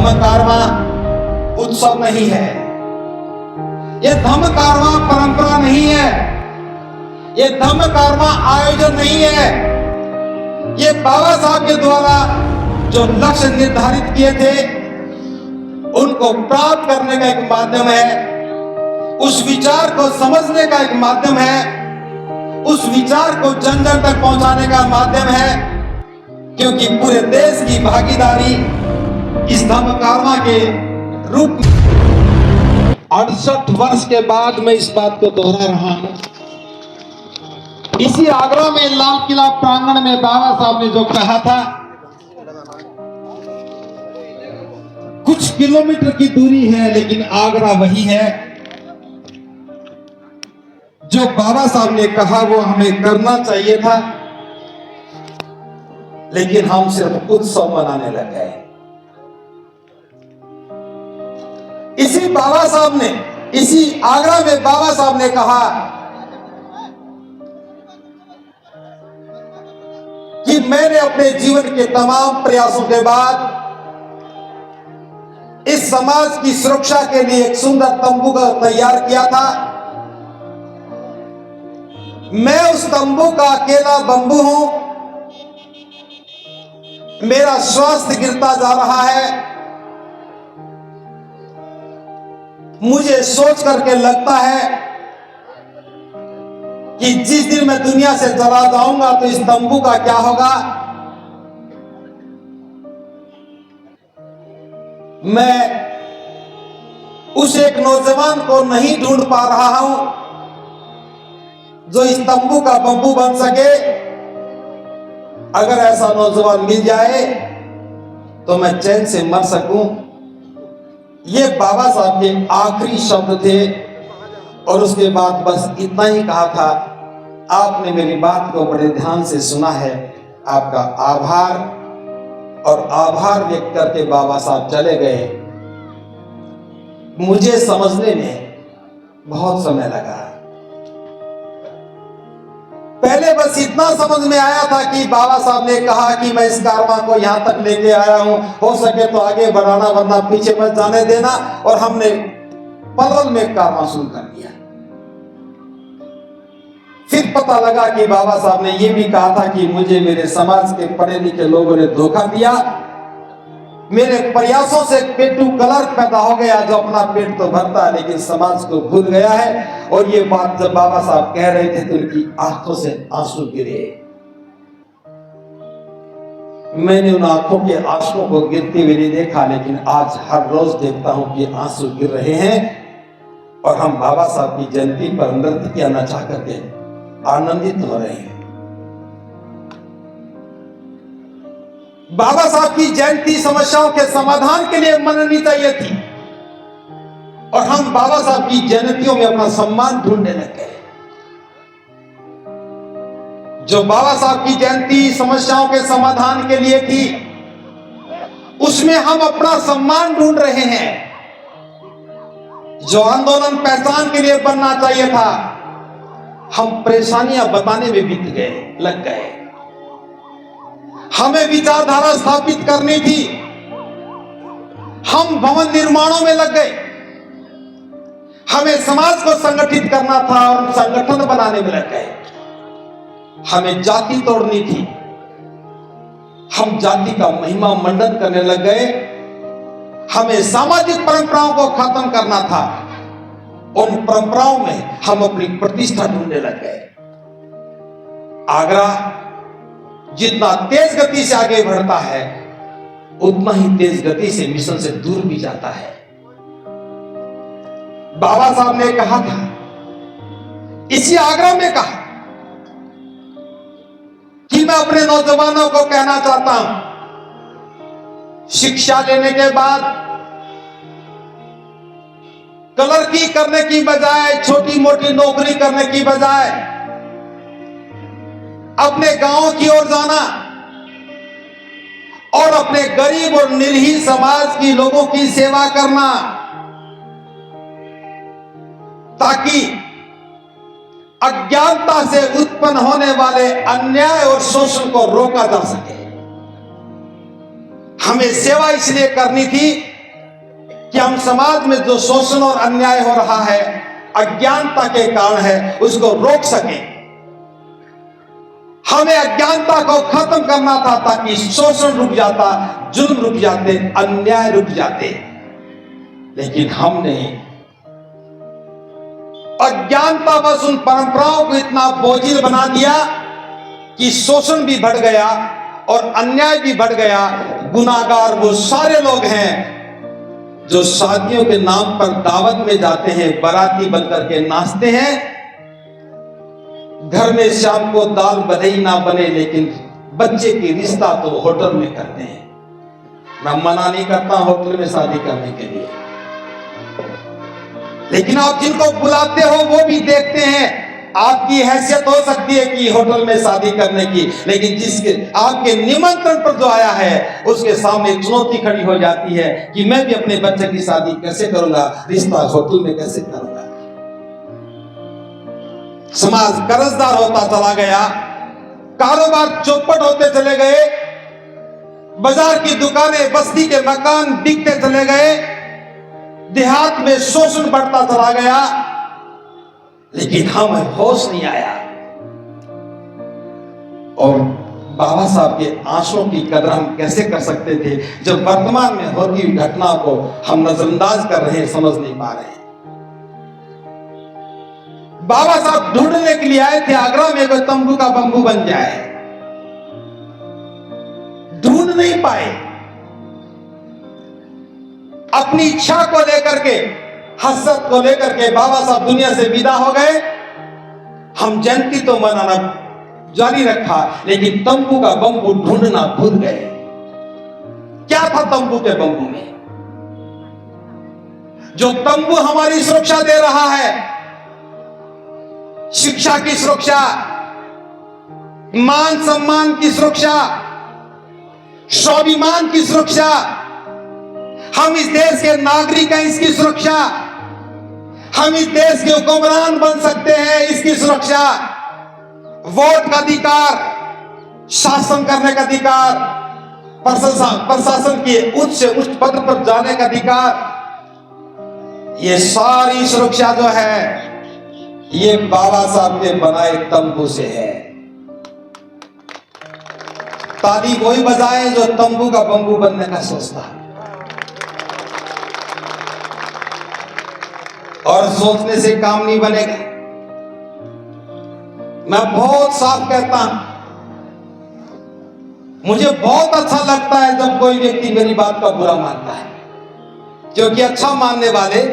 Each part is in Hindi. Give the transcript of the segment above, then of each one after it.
धम्म कारवां उत्सव नहीं है, ये धम्म कारवां परंपरा नहीं है, ये धम्म कारवां आयोजन नहीं है। ये बाबा साहब के द्वारा जो लक्ष्य निर्धारित किए थे उनको प्राप्त करने का एक माध्यम है, उस विचार को समझने का एक माध्यम है, उस विचार को जन जन तक पहुंचाने का माध्यम है। क्योंकि पूरे देश की भागीदारी इस धम्म कारवां के रूप में 68 वर्ष के बाद मैं इस बात को दोहरा रहा हूं। इसी आगरा में लाल किला प्रांगण में बाबा साहब ने जो कहा था, कुछ किलोमीटर की दूरी है लेकिन आगरा वही है। जो बाबा साहब ने कहा वो हमें करना चाहिए था, लेकिन हम सिर्फ उत्सव मनाने लग गए। इसी बाबा साहब ने, इसी आगरा में बाबा साहब ने कहा कि मैंने अपने जीवन के तमाम प्रयासों के बाद इस समाज की सुरक्षा के लिए एक सुंदर तंबू का तैयार किया था। मैं उस तंबू का अकेला बंबू हूं, मेरा स्वास्थ्य गिरता जा रहा है। मुझे सोच करके लगता है कि जिस दिन मैं दुनिया से चला जाऊंगा तो इस तंबू का क्या होगा। मैं उस एक नौजवान को नहीं ढूंढ पा रहा हूं जो इस तंबू का बंबू बन सके। अगर ऐसा नौजवान मिल जाए तो मैं चैन से मर सकूं। ये बाबा साहब के आखिरी शब्द थे और उसके बाद बस इतना ही कहा था। आपने मेरी बात को बड़े ध्यान से सुना है, आपका आभार। और आभार व्यक्त करके बाबा साहब चले गए। मुझे समझने में बहुत समय लगा। पहले बस इतना समझ में आया था कि बाबा साहब ने कहा कि मैं इस कारवां को यहां तक लेके आया हूं, हो सके तो आगे बढ़ाना वरना पीछे मत जाने देना। और हमने पलवल में कारवां शुरू कर दिया। फिर पता लगा कि बाबा साहब ने यह भी कहा था कि मुझे मेरे समाज के पढ़े लिखे लोगों ने धोखा दिया। मेरे प्रयासों से पेटू कलर पैदा हो गया जो अपना पेट तो भरता है लेकिन समाज को भूल गया है। और ये बात जब बाबा साहब कह रहे थे तो उनकी आंखों से आंसू गिरे। मैंने उन आंखों के आंसुओं को गिरते हुए नहीं देखा, लेकिन आज हर रोज देखता हूं कि आंसू गिर रहे हैं। और हम बाबा साहब की जयंती पर नृत्य किया नचा करके आनंदित हो रहे हैं। बाबा साहब की जयंती समस्याओं के समाधान के लिए मननी चाहिए थी और हम बाबा साहब की जयंतियों में अपना सम्मान ढूंढने लग गए। जो बाबा साहब की जयंती समस्याओं के समाधान के लिए थी, उसमें हम अपना सम्मान ढूंढ रहे हैं। जो आंदोलन पहचान के लिए बनना चाहिए था, हम परेशानियां बताने में बीत गए, लग गए। हमें विचारधारा स्थापित करनी थी, हम भवन निर्माणों में लग गए। हमें समाज को संगठित करना था और संगठन बनाने में लग गए। हमें जाति तोड़नी थी, हम जाति का महिमा मंडन करने लग गए। हमें सामाजिक परंपराओं को खत्म करना था, उन परंपराओं में हम अपनी प्रतिष्ठा ढूंढने लग गए। आगरा जितना तेज गति से आगे बढ़ता है, उतना ही तेज गति से मिशन से दूर भी जाता है। बाबा साहब ने कहा था, इसी आगरा में कहा कि मैं अपने नौजवानों को कहना चाहता हूं, शिक्षा लेने के बाद क्लर्की करने की बजाय, छोटी मोटी नौकरी करने की बजाय अपने गांव की ओर जाना और अपने गरीब और निर्हीन समाज की लोगों की सेवा करना, ताकि अज्ञानता से उत्पन्न होने वाले अन्याय और शोषण को रोका जा सके। हमें सेवा इसलिए करनी थी हम समाज में जो शोषण और अन्याय हो रहा है अज्ञानता के कारण है, उसको रोक सकें। हमें अज्ञानता को खत्म करना था ताकि शोषण रुक जाता, जुल्म रुक जाते, अन्याय रुक जाते। लेकिन हमने अज्ञानता बस उन परंपराओं को इतना बोझिल बना दिया कि शोषण भी बढ़ गया और अन्याय भी बढ़ गया। गुनाहगार वो सारे लोग हैं जो शादियों के नाम पर दावत में जाते हैं, बाराती बनकर के नाचते हैं। घर में शाम को दाल बने ही ना बने, लेकिन बच्चे की रिश्ता तो होटल में करते हैं। मैं मना नहीं करता होटल में शादी करने के लिए, लेकिन आप जिनको बुलाते हो वो भी देखते हैं। आपकी हैसियत हो सकती है कि होटल में शादी करने की, लेकिन जिसके आपके निमंत्रण पर जो आया है उसके सामने चुनौती खड़ी हो जाती है कि मैं भी अपने बच्चे की शादी कैसे करूंगा, रिश्ता होटल में कैसे करूंगा। समाज कर्जदार होता चला गया, कारोबार चौपट होते चले गए, बाजार की दुकानें, बस्ती के मकान बिकते चले गए, देहात में शोषण बढ़ता चला गया, लेकिन हमें होश नहीं आया। और बाबा साहब के आंसुओं की कदर हम कैसे कर सकते थे जब वर्तमान में होती हुई घटना को हम नजरअंदाज कर रहे हैं, समझ नहीं पा रहे हैं। बाबा साहब ढूंढने के लिए आए थे आगरा में कोई तंबू का बंबू बन जाए, ढूंढ नहीं पाए। अपनी इच्छा को लेकर के, हसरत को लेकर के बाबा साहब दुनिया से विदा हो गए। हम जयंती तो मनाना जारी रखा, लेकिन तंबू का बंबू ढूंढना भूल गए। क्या था तंबू के बंबू में? जो तंबू हमारी सुरक्षा दे रहा है, शिक्षा की सुरक्षा, मान सम्मान की सुरक्षा, स्वाभिमान की सुरक्षा, हम इस देश के नागरिक हैं इसकी सुरक्षा, हम इस देश के हुक्मरान बन सकते हैं इसकी सुरक्षा, वोट का अधिकार, शासन करने का अधिकार, प्रशासन के उच्च से उच्च पद पर जाने का अधिकार, ये सारी सुरक्षा जो है ये बाबा साहब के बनाए तंबू से है। ताली वही बजाए जो तंबू का बंबू बनने का सोचता है। और सोचने से काम नहीं बनेगा। मैं बहुत साफ कहता हूं, मुझे बहुत अच्छा लगता है जब कोई व्यक्ति मेरी बात का बुरा मानता है, क्योंकि अच्छा मानने वाले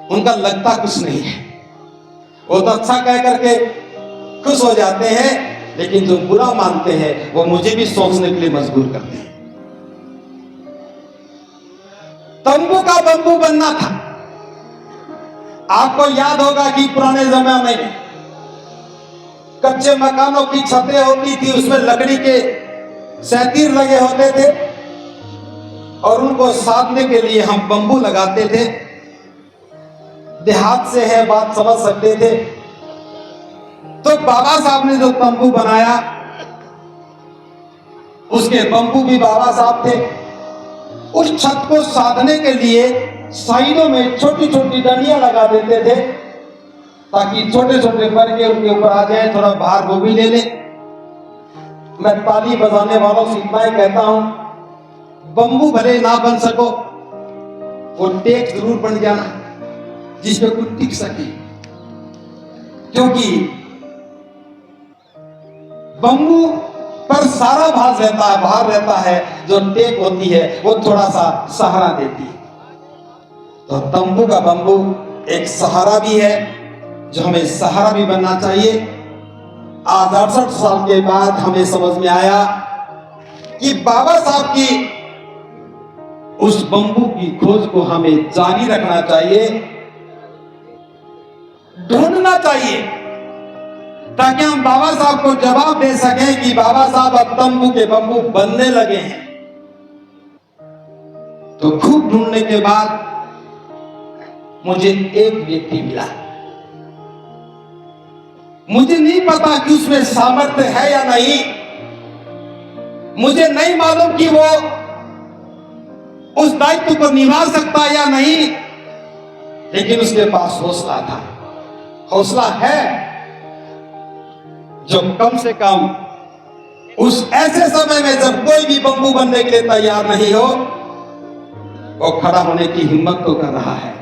उनका लगता कुछ नहीं है, वो तो अच्छा कह करके खुश हो जाते हैं, लेकिन जो बुरा मानते हैं वो मुझे भी सोचने के लिए मजबूर करते हैं। तंबू का बंबू बनना था। आपको याद होगा कि पुराने जमाने में कच्चे मकानों की छतें होती थी, उसमें लकड़ी के सैतीर लगे होते थे और उनको साधने के लिए हम बंबू लगाते थे। देहात से है बात समझ सकते थे। तो बाबा साहब ने जो तंबू बनाया उसके बंबू भी बाबा साहब थे। उस छत को साधने के लिए साइडों में छोटी छोटी डंडियां लगा देते थे ताकि छोटे छोटे बरगे उनके ऊपर आ जाए, थोड़ा भार वो भी ले ले। मैं ताली बजाने वालों से इतना ही कहता हूं, बंबू भले ना बन सको, वो टेक जरूर बन जाना जिसपे कुछ टिक सके, क्योंकि बंबू पर सारा भार रहता है, जो टेक होती है वो थोड़ा सा सहारा देती है। तो तंबू का बंबू एक सहारा भी है, जो हमें सहारा भी बनना चाहिए। आज 68 साल के बाद हमें समझ में आया कि बाबा साहब की उस बंबू की खोज को हमें जारी रखना चाहिए, ढूंढना चाहिए, ताकि हम बाबा साहब को जवाब दे सकें कि बाबा साहब अब तंबू के बंबू बनने लगे हैं। तो खूब ढूंढने के बाद मुझे एक व्यक्ति मिला। मुझे नहीं पता कि उसमें सामर्थ्य है या नहीं, मुझे नहीं मालूम कि वो उस दायित्व को निभा सकता या नहीं, लेकिन उसके पास हौसला था, हौसला है, जो कम से कम उस ऐसे समय में जब कोई भी बंबू बनने के लिए तैयार नहीं हो, वो खड़ा होने की हिम्मत तो कर रहा है।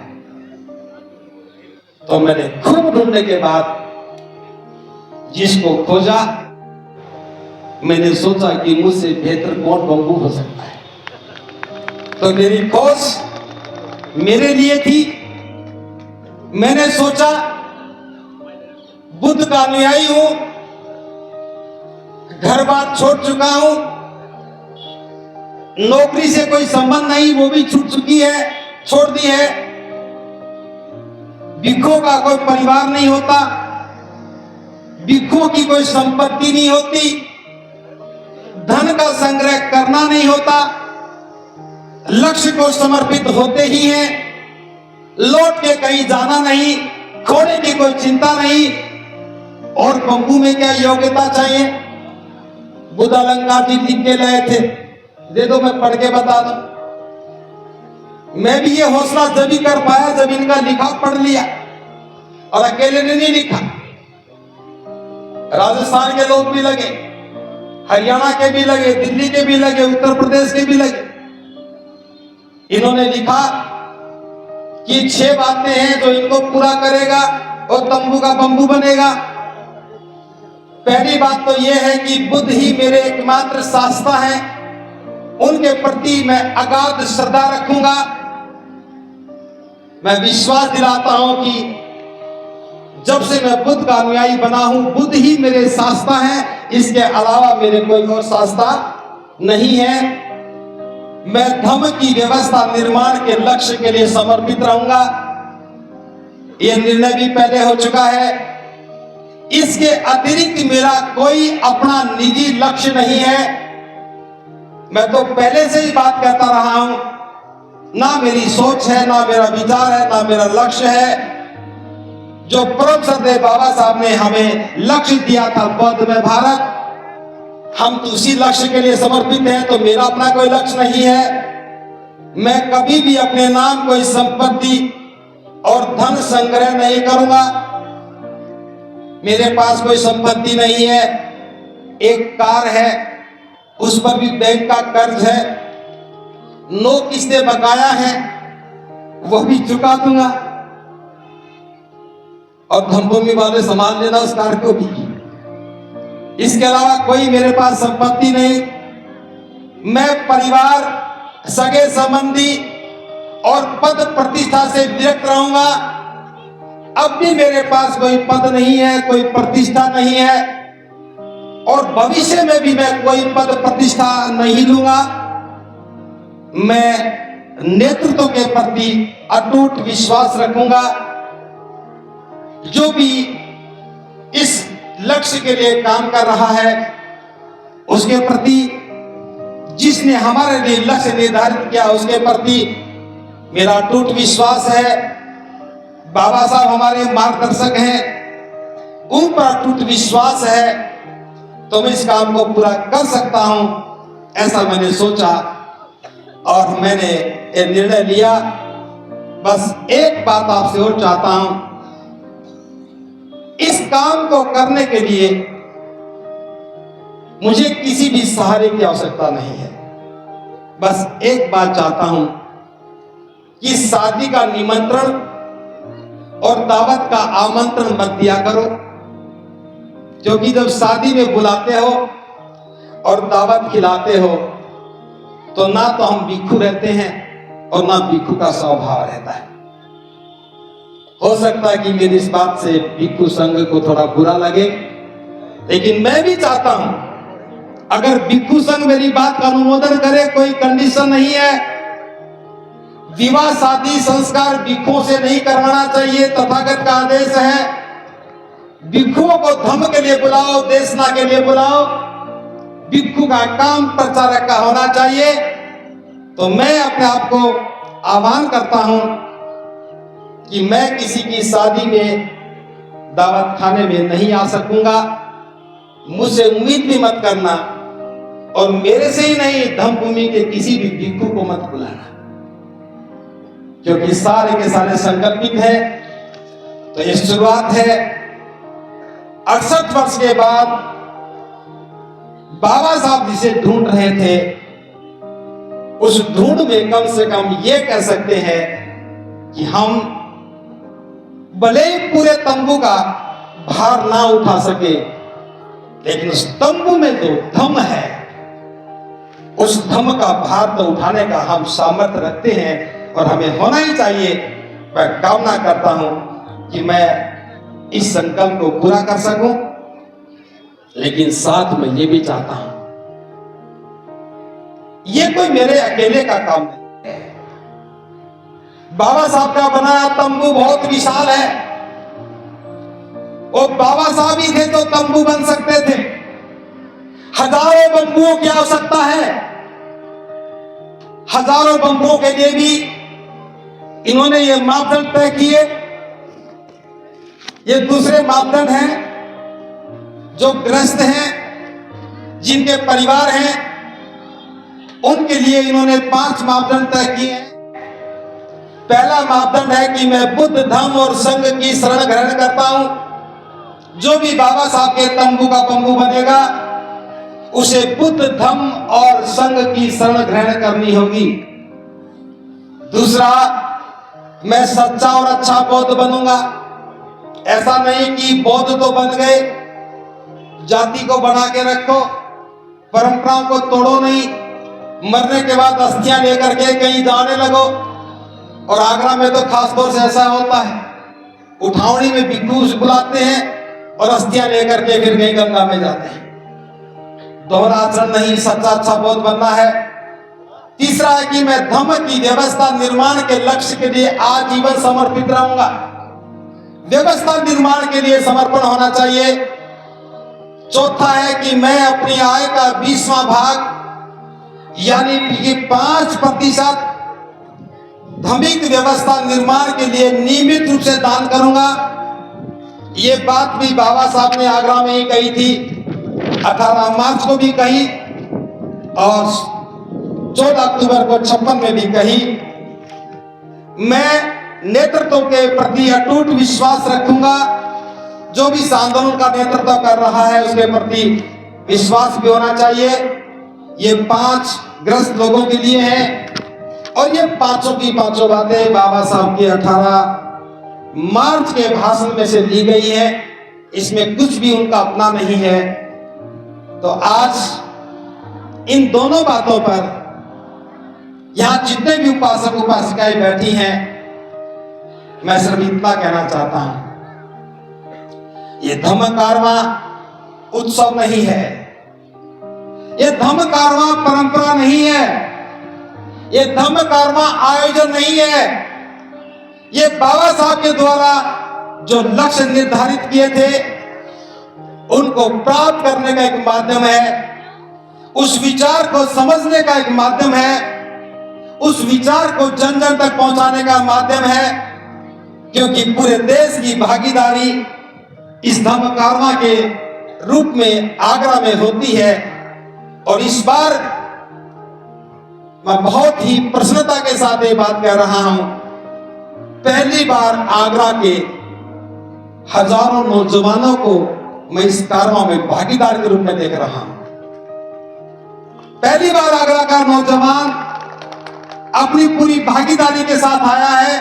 तो मैंने खूब ढूंढने के बाद जिसको खोजा, मैंने सोचा कि मुझसे बेहतर कौन बंबू हो सकता है। तो मेरी खोज मेरे लिए थी। मैंने सोचा बुद्ध का अनुयायी हूं, घर बार छोड़ चुका हूं, नौकरी से कोई संबंध नहीं, वो भी छूट चुकी है, छोड़ दी है। भिक्षुओं का कोई परिवार नहीं होता, भिक्षुओं की कोई संपत्ति नहीं होती, धन का संग्रह करना नहीं होता, लक्ष्य को समर्पित होते ही हैं, लौट के कहीं जाना नहीं, खोने की कोई चिंता नहीं। और बंबू में क्या योग्यता चाहिए? बुद्ध अलंकार जी लिख के लाए थे, दे दो, मैं पढ़ के बता दूं। मैं भी ये हौसला जब ही कर पाया जब इनका लिखा पढ़ लिया, और अकेले ने नहीं लिखा, राजस्थान के लोग भी लगे, हरियाणा के भी लगे, दिल्ली के भी लगे, उत्तर प्रदेश के भी लगे। इन्होंने लिखा कि 6 बातें हैं जो इनको पूरा करेगा और तंबू का बंबू बनेगा। पहली बात तो यह है कि बुद्ध ही मेरे एकमात्र शास्त्रा हैं, उनके प्रति मैं अगाध श्रद्धा रखूंगा। मैं विश्वास दिलाता हूं कि जब से मैं बुद्ध का अनुयायी बना हूं, बुद्ध ही मेरे शास्त्रा हैं, इसके अलावा मेरे कोई और शास्त्रा नहीं है। मैं धम्म की व्यवस्था निर्माण के लक्ष्य के लिए समर्पित रहूंगा। यह निर्णय भी पहले हो चुका है। इसके अतिरिक्त मेरा कोई अपना निजी लक्ष्य नहीं है। मैं तो पहले से ही बात करता रहा हूं, ना मेरी सोच है, ना मेरा विचार है, ना मेरा लक्ष्य है। जो परम श्रद्धेय बाबा साहब ने हमें लक्ष्य दिया था, बौद्ध में भारत, हम तो उसी लक्ष्य के लिए समर्पित हैं। तो मेरा अपना कोई लक्ष्य नहीं है। मैं कभी भी अपने नाम कोई संपत्ति और धन संग्रह नहीं करूंगा। मेरे पास कोई संपत्ति नहीं है। एक कार है, उस पर भी बैंक का कर्ज है, 9 किस्तें बकाया है, वो भी चुका दूंगा, और धमभूमि वाले संभाल लेना उस कार को भी। इसके अलावा कोई मेरे पास संपत्ति नहीं। मैं परिवार, सगे संबंधी और पद प्रतिष्ठा से विरक्त रहूंगा। अब भी मेरे पास कोई पद नहीं है, कोई प्रतिष्ठा नहीं है, और भविष्य में भी मैं कोई पद प्रतिष्ठा नहीं लूंगा। मैं नेतृत्व के प्रति अटूट विश्वास रखूंगा। जो भी इस लक्ष्य के लिए काम कर रहा है, उसके प्रति, जिसने हमारे लिए लक्ष्य निर्धारित किया, उसके प्रति मेरा अटूट विश्वास है। बाबा साहब हमारे मार्गदर्शक हैं, उन पर अटूट विश्वास है, तो मैं इस काम को पूरा कर सकता हूं, ऐसा मैंने सोचा और मैंने ये निर्णय लिया। बस एक बात आपसे और चाहता हूं, इस काम को करने के लिए मुझे किसी भी सहारे की आवश्यकता नहीं है। बस एक बात चाहता हूं कि शादी का निमंत्रण और दावत का आमंत्रण मत दिया करो, क्योंकि जब शादी में बुलाते हो और दावत खिलाते हो, तो ना तो हम भिक्षु रहते हैं और ना भिक्षु का स्वभाव रहता है। हो सकता है कि मेरी इस बात से भिक्षु संघ को थोड़ा बुरा लगे, लेकिन मैं भी चाहता हूं, अगर भिक्षु संघ मेरी बात का अनुमोदन करे, कोई कंडीशन नहीं है। विवाह शादी संस्कार भिक्षुओं से नहीं करवाना चाहिए, तथागत का आदेश है। भिक्षुओं को धम्म के लिए बुलाओ, देशना के लिए बुलाओ। भिक्षु का काम प्रचारक का होना चाहिए। तो मैं अपने आप को आह्वान करता हूं कि मैं किसी की शादी में दावत खाने में नहीं आ सकूंगा। मुझसे उम्मीद भी मत करना, और मेरे से ही नहीं, धम्म भूमि के किसी भी भिक्षु को मत बुलाना। क्योंकि सारे के सारे संकल्पित है। तो ये शुरुआत है। 68 वर्ष के बाद बाबा साहब जिसे ढूंढ रहे थे, उस ढूंढ में कम से कम ये कह सकते हैं कि हम भले ही पूरे तंबू का भार ना उठा सके, लेकिन उस तंबू में जो धम्म है, उस धम्म का भार तो उठाने का हम सामर्थ्य रखते हैं और हमें होना ही चाहिए। मैं कामना करता हूं कि मैं इस संकल्प को पूरा कर सकूं, लेकिन साथ में ये भी चाहता हूं, ये कोई मेरे अकेले का काम नहीं है। बाबा साहब का बनाया तंबू बहुत विशाल है। वो बाबा साहब ही थे तो तंबू बन सकते थे। हजारों बंबुओं की आवश्यकता है। हजारों बंबुओं के लिए भी इन्होंने ये मापदंड तय किए। ये दूसरे मापदंड हैं जो ग्रस्त हैं, जिनके परिवार हैं, उनके लिए इन्होंने 5 मापदंड तय किए हैं। पहला मापदंड है कि मैं बुद्ध धम्म और संघ की शरण ग्रहण करता हूं। जो भी बाबा साहब के तंबू का बंबू बनेगा, उसे बुद्ध धम्म और संघ की शरण ग्रहण करनी होगी। दूसरा, मैं सच्चा और अच्छा बौद्ध बनूंगा। ऐसा नहीं कि बौद्ध तो बन गए, जाति को बना के रखो, परंपराओं को तोड़ो नहीं, मरने के बाद अस्थियां लेकर के कहीं जाने लगो। और आगरा में तो खासतौर से ऐसा होता है, उठावनी में भिक्षु बुलाते हैं और अस्थियां लेकर के फिर कहीं गंगा में जाते हैं। दोहरा आचरण नहीं, सच्चा अच्छा बौद्ध बनना है। तीसरा है कि मैं धम्म की व्यवस्था निर्माण के लक्ष्य के लिए आजीवन समर्पित रहूंगा। व्यवस्था निर्माण के लिए समर्पण होना चाहिए। चौथा है कि मैं अपनी आय का 20वां भाग यानी कि 5% धार्मिक व्यवस्था निर्माण के लिए नियमित रूप से दान करूंगा। ये बात भी बाबा साहब ने आगरा में ही कही थी, 18 मार्च को भी कही और 14 अक्टूबर को 56 में भी कही। मैं नेतृत्व के प्रति अटूट विश्वास रखूंगा। जो भी इस आंदोलन का नेतृत्व कर रहा है, उसके प्रति विश्वास भी होना चाहिए। ये 5 ग्रस्त लोगों के लिए हैं और ये पांचों की पांचों बातें बाबा साहब के 18 मार्च के भाषण में से ली गई है। इसमें कुछ भी उनका अपना नहीं है। तो आज इन दोनों बातों पर यहां जितने भी उपासक उपासिकाएं बैठी हैं, मैं सिर्फ इतना कहना चाहता हूं, ये धम्म कारवां उत्सव नहीं है, ये धम्म कारवां परंपरा नहीं है, ये धम्म कारवां आयोजन नहीं है। ये बाबा साहब के द्वारा जो लक्ष्य निर्धारित किए थे, उनको प्राप्त करने का एक माध्यम है। उस विचार को समझने का एक माध्यम है। उस विचार को जन जन तक पहुंचाने का माध्यम है। क्योंकि पूरे देश की भागीदारी इस धम्म कारवां के रूप में आगरा में होती है। और इस बार मैं बहुत ही प्रसन्नता के साथ ये बात कह रहा हूं, पहली बार आगरा के हजारों नौजवानों को मैं इस कारवां में भागीदार के रूप में देख रहा हूं। पहली बार आगरा का नौजवान अपनी पूरी भागीदारी के साथ आया है।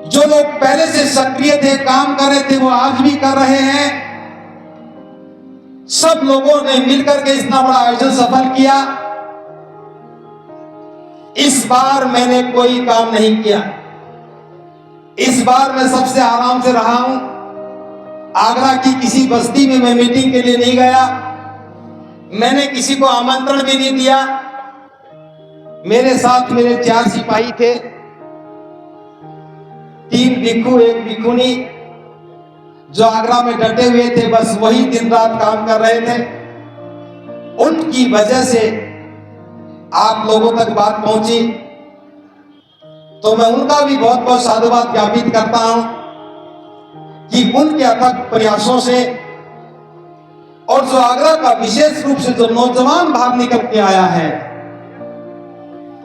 जो लोग पहले से सक्रिय थे, काम कर रहे थे, वो आज भी कर रहे हैं। सब लोगों ने मिलकर के इतना बड़ा आयोजन सफल किया। इस बार मैंने कोई काम नहीं किया। इस बार मैं सबसे आराम से रहा हूं। आगरा की किसी बस्ती में मैं मीटिंग के लिए नहीं गया। मैंने किसी को आमंत्रण भी नहीं दिया। मेरे साथ मेरे 4 सिपाही थे, 3 भिक्षु, 1 भिक्षुनी, जो आगरा में डटे हुए थे। बस वही दिन रात काम कर रहे थे। उनकी वजह से आप लोगों तक बात पहुंची, तो मैं उनका भी बहुत बहुत साधुवाद ज्ञापित करता हूं कि उनके अथक प्रयासों से और जो आगरा का विशेष रूप से जो नौजवान बाहर निकल के आया है,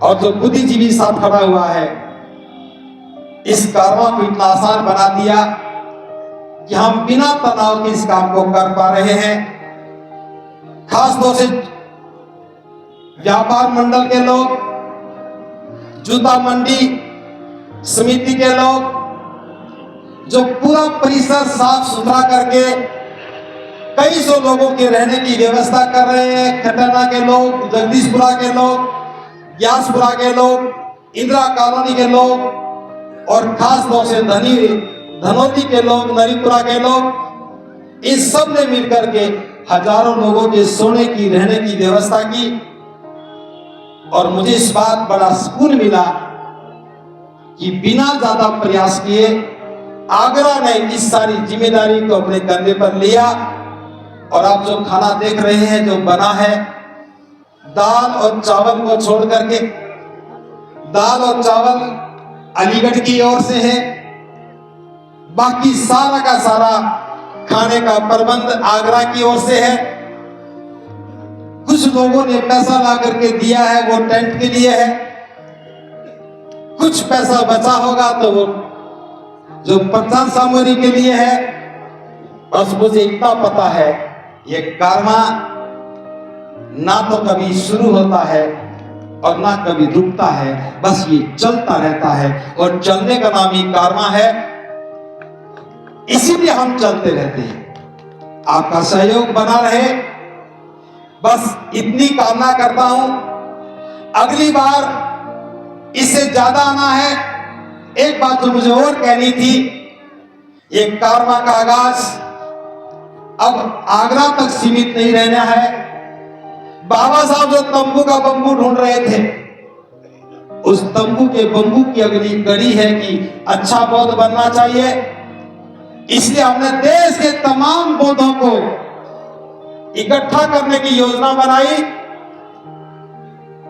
और जो बुद्धिजीवी साथ खड़ा हुआ है, इस कारवां को इतना आसान बना दिया कि हम बिना तनाव के इस काम को कर पा रहे हैं। खास तौर से व्यापार मंडल के लोग, जूता मंडी समिति के लोग, जो पूरा परिसर साफ सुथरा करके कई सौ लोगों के रहने की व्यवस्था कर रहे हैं। खटना के लोग, जगदीशपुरा के लोग, ग्यासपुरा के लोग, इंदिरा कॉलोनी के लोग और खास तौर से धनौती के लोग, नरीपुरा के लोग, इस सब ने मिलकर के हजारों लोगों के सोने की, रहने की व्यवस्था की। और मुझे इस बात बड़ा सुकून मिला कि बिना ज्यादा प्रयास किए आगरा ने इस सारी जिम्मेदारी को अपने कंधे पर लिया। और आप जो खाना देख रहे हैं, जो बना है, दाल और चावल को छोड़ करके, दाल और चावल अलीगढ़ की ओर से है, बाकी सारा का सारा खाने का प्रबंध आगरा की ओर से है। कुछ लोगों ने पैसा ला करके दिया है, वो टेंट के लिए है। कुछ पैसा बचा होगा तो वो जो प्रचार सामग्री के लिए है। बस मुझे इतना पता है, ये कारवां ना तो कभी शुरू होता है और ना कभी रुकता है, बस ये चलता रहता है। और चलने का नाम ही कारवां है, इसीलिए हम चलते रहते हैं। आपका सहयोग बना रहे, बस इतनी कामना करता हूं। अगली बार इससे ज्यादा आना है। एक बात तो मुझे और कहनी थी, ये कारवां का आगाज अब आगरा तक सीमित नहीं रहना है। बाबा साहब जो तंबू का बंबू ढूंढ रहे थे, उस तंबू के बंबू की अगली कड़ी है कि अच्छा बौद्ध बनना चाहिए। इसलिए हमने देश के तमाम बौद्धों को इकट्ठा करने की योजना बनाई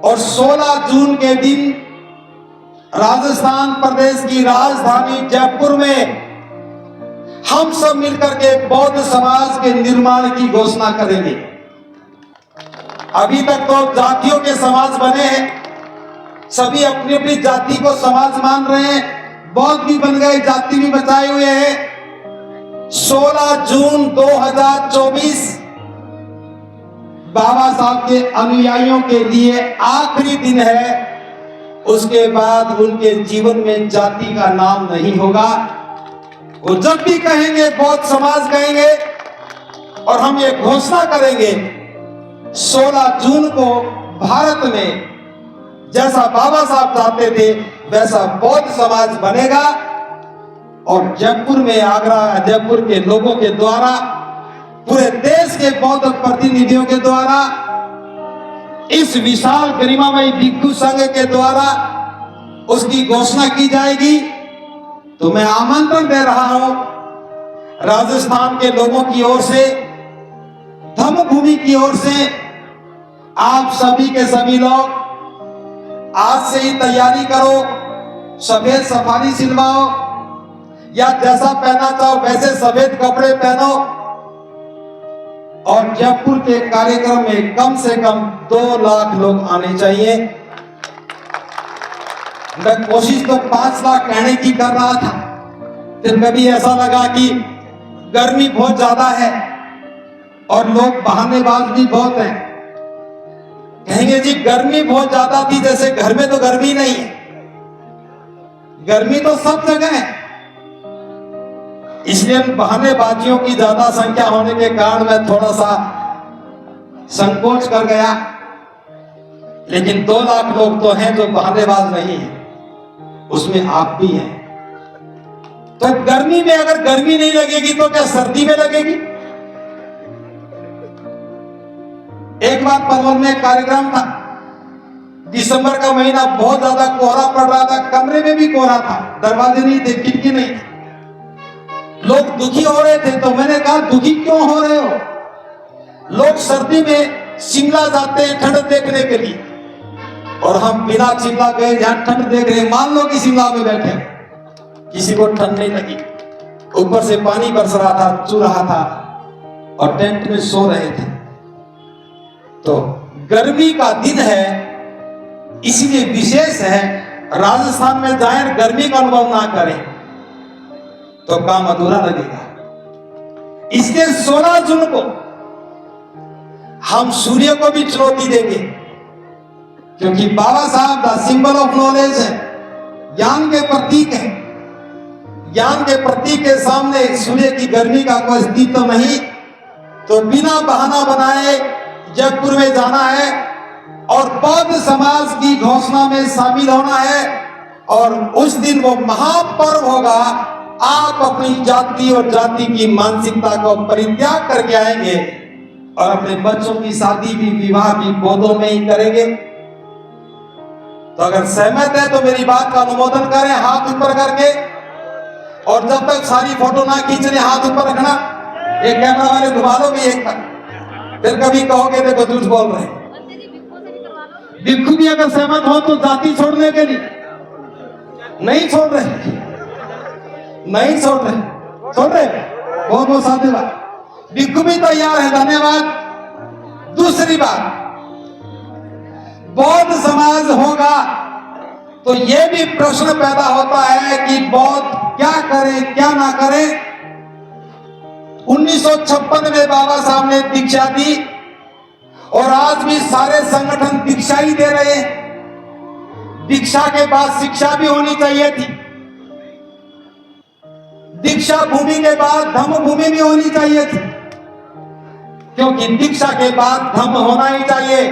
और 16 जून के दिन राजस्थान प्रदेश की राजधानी जयपुर में हम सब मिलकर के बौद्ध समाज के निर्माण की घोषणा करेंगे। अभी तक तो जातियों के समाज बने हैं, सभी अपनी अपनी जाति को समाज मान रहे हैं, बौद्ध भी बन गए, जाति भी बचाए हुए हैं। 16 जून 2024 बाबा साहब के अनुयायियों के लिए आखिरी दिन है। उसके बाद उनके जीवन में जाति का नाम नहीं होगा। वो जब भी कहेंगे बौद्ध समाज कहेंगे। और हम ये घोषणा करेंगे 16 जून को भारत में जैसा बाबा साहब चाहते थे वैसा बौद्ध समाज बनेगा। और जयपुर में, आगरा जयपुर के लोगों के द्वारा, पूरे देश के बौद्ध प्रतिनिधियों के द्वारा, इस विशाल गरिमामयी भिक्षु संघ के द्वारा उसकी घोषणा की जाएगी। तो मैं आमंत्रण दे रहा हूं राजस्थान के लोगों की ओर से, धम्मभूमि की ओर से, आप सभी के सभी लोग आज से ही तैयारी करो। सफेद सफारी सिलवाओ या जैसा पहना चाहो वैसे सफेद कपड़े पहनो। और जयपुर के कार्यक्रम में कम से कम 2 लाख लोग आने चाहिए। मैं कोशिश तो 5 लाख कहने की कर रहा था, फिर कभी ऐसा लगा कि गर्मी बहुत ज्यादा है और लोग बहानेबाज भी बहुत हैं। कहेंगे जी गर्मी बहुत ज्यादा थी, जैसे घर में तो गर्मी नहीं है। गर्मी तो सब जगह है। इसलिए बहानेबाजियों की ज्यादा संख्या होने के कारण मैं थोड़ा सा संकोच कर गया। लेकिन 2 लाख लोग तो हैं जो बहानेबाज नहीं है, उसमें आप भी हैं। तो गर्मी में अगर गर्मी नहीं लगेगी तो क्या सर्दी में लगेगी? एक बार पनवल में कार्यक्रम था, दिसंबर का महीना, बहुत ज्यादा कोहरा पड़ रहा था, कमरे में भी कोहरा था, दरवाजे नहीं थे, खिड़की नहीं थी। लोग दुखी हो रहे थे। तो मैंने कहा दुखी क्यों हो रहे हो? लोग सर्दी में शिमला जाते हैं ठंड देखने के लिए, और हम बिना शिमला गए जहां ठंड देख रहे हैं। मान लो कि शिमला में बैठे, किसी को ठंड नहीं लगी, ऊपर से पानी बरस रहा था, चू रहा था, और टेंट में सो रहे थे। तो गर्मी का दिन है, इसीलिए विशेष है, राजस्थान में जाए गर्मी का अनुभव ना करें तो काम अधूरा लगेगा। इसलिए 16 जून को हम सूर्य को भी चुनौती देंगे, क्योंकि बाबा साहब द सिंबल ऑफ नॉलेज है, ज्ञान के प्रतीक है। ज्ञान के प्रतीक के सामने सूर्य की गर्मी का कोई अस्तित्व नहीं। तो बिना बहाना बनाए जयपुर में जाना है और बौद्ध समाज की घोषणा में शामिल होना है, और उस दिन वो महापर्व होगा। आप अपनी जाति और जाति की मानसिकता को परित्याग करके आएंगे और अपने बच्चों की शादी भी, विवाह भी बौद्धों में ही करेंगे। तो अगर सहमत है तो मेरी बात का अनुमोदन करें हाथ ऊपर करके, और जब तक सारी फोटो ना खींचने हाथ ऊपर रखना। एक कैमरा वाले घुमा दो भी एक, फिर कभी कहोगे देखो झूठ बोल रहे। भिक्षु भी अगर सहमत हो तो जाति छोड़ने के लिए नहीं छोड़ रहे, नहीं छोड़ रहे, छोड़ रहे। बहुत बहुत साधुवाद, भिक्षु भी तैयार है, धन्यवाद। दूसरी बात, बौद्ध समाज होगा तो यह भी प्रश्न पैदा होता है कि बौद्ध क्या करें क्या ना करें। 1956 में बाबा साहब ने दीक्षा दी और आज भी सारे संगठन दीक्षा ही दे रहे हैं। दीक्षा के बाद शिक्षा भी होनी चाहिए थी। दीक्षा भूमि के बाद धम्म भूमि भी होनी चाहिए थी, क्योंकि दीक्षा के बाद धम्म होना ही चाहिए,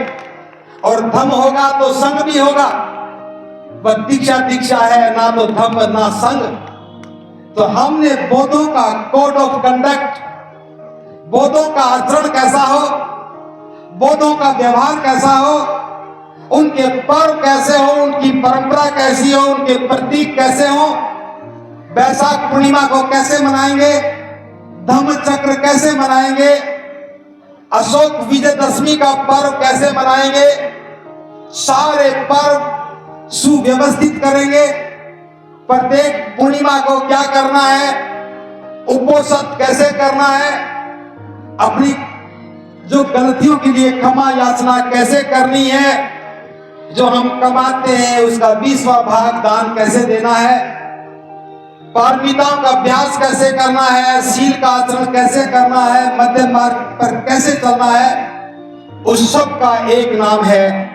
और धम्म होगा तो संघ भी होगा। बस दीक्षा दीक्षा है, ना तो धम्म ना संघ। तो हमने बौद्धों का कोड ऑफ कंडक्ट, बौद्धों का आचरण कैसा हो, बौद्धों का व्यवहार कैसा हो, उनके पर्व कैसे हो, उनकी परंपरा कैसी हो, उनके प्रतीक कैसे हो, वैशाख पूर्णिमा को कैसे मनाएंगे, धम्म चक्र कैसे मनाएंगे, अशोक विजयदशमी का पर्व कैसे मनाएंगे, सारे पर्व सुव्यवस्थित करेंगे। प्रत्येक पूर्णिमा को क्या करना है, उपोषण कैसे करना है, अपनी जो गलतियों के लिए क्षमा याचना कैसे करनी है, जो हम कमाते हैं उसका 20वां भाग दान कैसे देना है, पारमिताओं का अभ्यास कैसे करना है, शील का आचरण कैसे करना है, मध्यम मार्ग पर कैसे चलना है, उस सब का एक नाम है